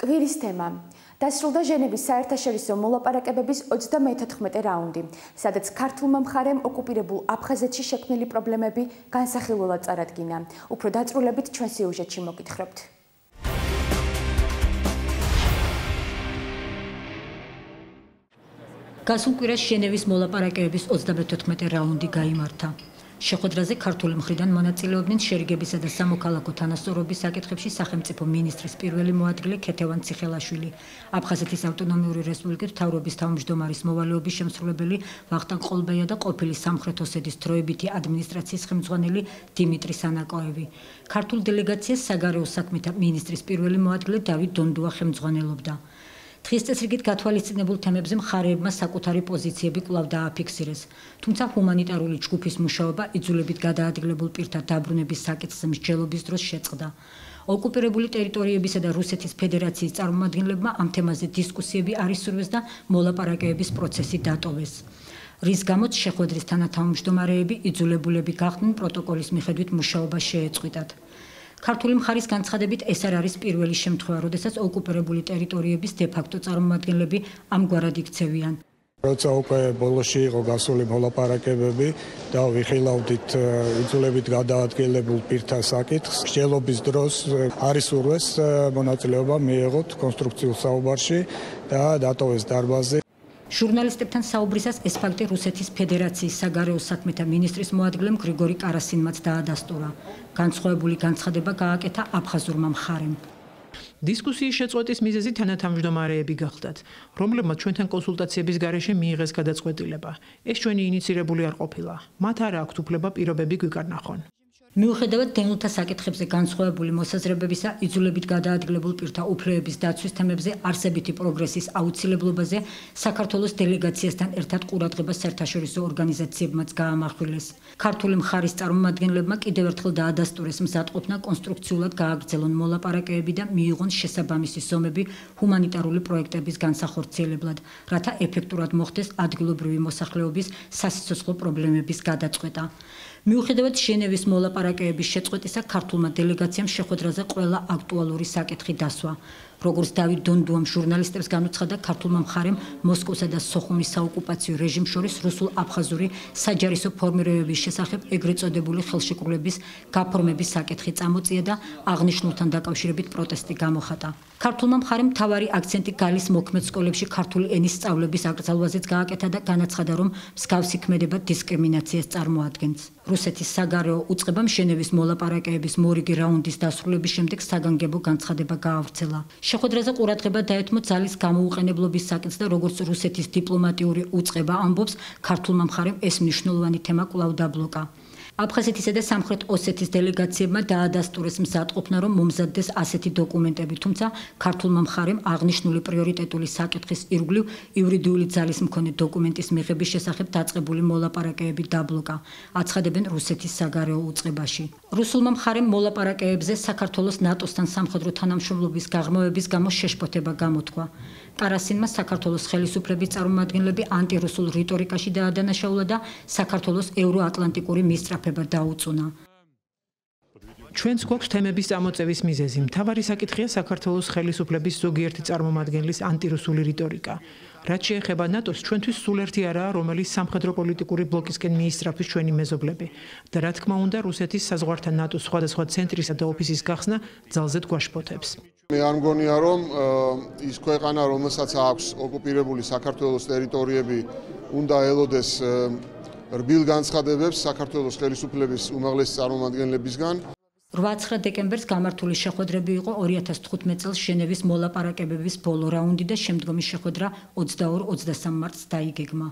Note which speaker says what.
Speaker 1: კვირის თემა. დასრულდა ჟენევის საერთაშორისო მოლაპარაკებების 34 რაუნდი, სადაც ქართულმა მხარემ ოკუპირებულ აფხაზეთში შექმნილი პრობლემები განსახილველად წარადგინა. უფრო დაწვრილებით ჩვენ სიუჟეტში მოგითხრობთ.
Speaker 2: გასულ კვირას ჟენევის მოლაპარაკებების 34 რაუნდი გაიმართა. შეხვედრაზე ქართული მხრიდან მონაწილეობდნენ შერიგებისა და სამოქალაქო თანასწორობის საკითხებში სახელმწიფო მინისტრის პირველი მოადგილე ქეთევან ციხელაშვილი, აფხაზეთის ავტონომიური რესპუბლიკის მთავრობის თავმჯდომარის მოვალეობის შემსრულებელი ვახტანგ ყოლბეია და ყოფილი სამხრეთ ოსეთის დროებითი ადმინისტრაციის ხელმძღვანელი დიმიტრი სანაკოევი. ქართულ დელეგაციას საგარეო საქმეთა მინისტრის პირველი მოადგილე დავით დონდუა ხელმძღვანელობდა. დღის წესრიგით გათვალისწინებულ თემებზე მხარეებმა საკუთარი პოზიციები კვლავ დააფიქსირეს, თუმცა ჰუმანიტარული ჯგუფის მუშაობა იძულებით გადაადგილებულ პირთა დაბრუნების საკითხზე მსჯელობის დროს შეწყდა. ოკუპირებული ტერიტორიებისა და რუსეთის ფედერაციის წარმომადგენლებმა ამ თემაზე დისკუსიები არ ისურვეს და მოლაპარაკებების პროცესი დატოვეს. რის გამოც შეხვედრის თანათავმჯდომარეები იძულებულები გახდნენ პროტოკოლის მიხედვით მუშაობა შეეწყვიტათ. ქართული მხარის განცხადებით ეს არ არის პირველი შემთხვევა, როდესაც ოკუპირებული ტერიტორიების დე-ფაქტო წარმომადგენლები ამგვარად იქცევიან.
Speaker 3: როცა უკვე ბოლოში იყო გასული მოლაპარაკებები და ვიხილავდით იძულებით გადაადგილებულ პირთა საკითხს, მსჯელობის დროს არის ურვეს მონაწილეობა მიეღოთ კონსტრუქციულ საუბარში და დატოვეს დარბაზი.
Speaker 2: ჟურნალისტებთან საუბრისას ეს ფაქტი რუსეთის ფედერაციის საგარეო საქმეთა მინისტრის მოადგილემ გრიგორი კარასინმაც დაადასტურა. განსხვავებული განცხადება გააკეთა აფხაზურმა მხარემ.
Speaker 4: დისკუსიის შეწყვეტის მიზეზი თანათავმჯდომარეები გახდათ, რომლებმაც ჩვენთან კონსულტაციების გარეშე მიიღეს გადაწყვეტილება. ეს ჩვენი ინიცირებული არ ყოფილა. მათ არ აქვთ უფლება პირობები გვიკარნახონ.
Speaker 2: მიუხედავად დევნილთა საკითხებზე განსხვავებული მოსაზრებებისა, იძულებით გადაადგილებულ პირთა უფლებების დაცვის თემებზე არსებითი პროგრესის აუცილებლობაზე საქართველოს დელეგაციასთან ერთად ყურადღება საერთაშორისო ორგანიზაციებმაც გაამახვილეს. ქართული მხარის წარმომადგენლებმა კიდევ ერთხელ დაადასტურეს მზადყოფნა კონსტრუქციულად გააგრძელონ მოლაპარაკებები და მიიღონ შესაბამისი ზომები ჰუმანიტარული პროექტების განსახორციელებლად, რათა ეფექტურად მოხდეს ადგილობრივი მოსახლეობის სასიცოცხლო პრობლემების გადაწყვეტა. მიუხედავად ჟენევის მოლაპარაკებების შეწყვეტისა, ქართულმა დელეგაციამ შეხვედრაზე ყველა აქტუალური საკითხი დასვა. როგორც დავით დონდუამ ჟურნალისტებს განუცხადა, ქართულმა მხარემ მოსკოვსა და სოხუმის საოკუპაციო რეჟიმს შორის რუსულ-აფხაზური საჯარისო ფორმირებების შესახებ ეგრეთ წოდებული ხელშეკრულების გაფორმების საკითხი წამოწია და აღნიშნულთან დაკავშირებით პროტესტი გამოხატა. ქართულმა მხარემ მთავარი აქცენტი გალის მოქმედ სკოლებში ქართული ენის სწავლების აკრძალვაზეც გააკეთა და განაცხადა, რომ მსგავსი ქმედება დისკრიმინაციას წარმოადგენს. რუსეთის საგარეო უწყებამ ჟენევის მოლაპარაკებების მორიგი რაუნდის დასრულების შემდეგ საგანგებო განცხადება გაავრცელა. შეხვედრაზე ყურადღება დაეთმო ძალის გამოუყენებლობის საკითხს და როგორც რუსეთის დიპლომატიური უწყება ამბობს, ქართულმა მხარემ ეს მნიშვნელოვანი თემა კვლავ დაბლოკა. აფხაზეთისა და სამხრეთ ოსეთის დელეგაციებმა დაადასტურეს მზადყოფნა, რომ მომზადდეს ასეთი დოკუმენტები, თუმცა ქართულმა მხარემ აღნიშნული პრიორიტეტული საკითხის ირგვლივ იურიდიული ძალის მქონე დოკუმენტის მიღების შესახებ დაწყებული მოლაპარაკებები დაბლოკა, აცხადებენ რუსეთის საგარეო უწყებაში. რუსულმა მხარემ მოლაპარაკებებზე საქართველოს ნატოსთან სამხედრო თანამშრომლობის გაღრმავების გამო შეშფოთება გამოთქვა. კარასინმა საქართველოს ხელისუფლების წარმომადგენლები ანტირუსულ რიტორიკაში დაადანაშაულა და საქართველოს ევროატლანტიკური მისწრაფება დაუწუნა.
Speaker 4: ჩვენს გვაქვს თემების წამოწევის მიზეზი. მთავარი საკითხია საქართველოს ხელისუფლების ზოგიერთი წარმომადგენლის ანტირუსული რიტორიკა. რაც შეეხება ნატოს, ჩვენთვის სულ ერთი არაა, რომელიც სამხედრო პოლიტიკური ბლოკისკენ მიისწრაფვის ჩვენი მეზობლები და რა თქმა უნდა, რუსეთის საზღვართან ნატოს სხვადასხვა ცენტრისა და ოფისის გახსნა ძალზედ გვაშფოთებს.
Speaker 5: მე არ მგონია, რომ ის ქვეყანა, რომელსაც აქვს ოკუპირებული საქართველოს ტერიტორიები, უნდა ელოდეს რბილ განცხადებებს საქართველოს ხელისუფლების უმაღლესი წარმომადგენლებისგან.
Speaker 2: 8-9 დეკემბერს გამართული შეხვედრები იყო 2015 წელს ჟენევის მოლაპარაკებების ბოლო რაუნდი და შემდგომი შეხვედრა 22-23 მარტს დაიგეგმა.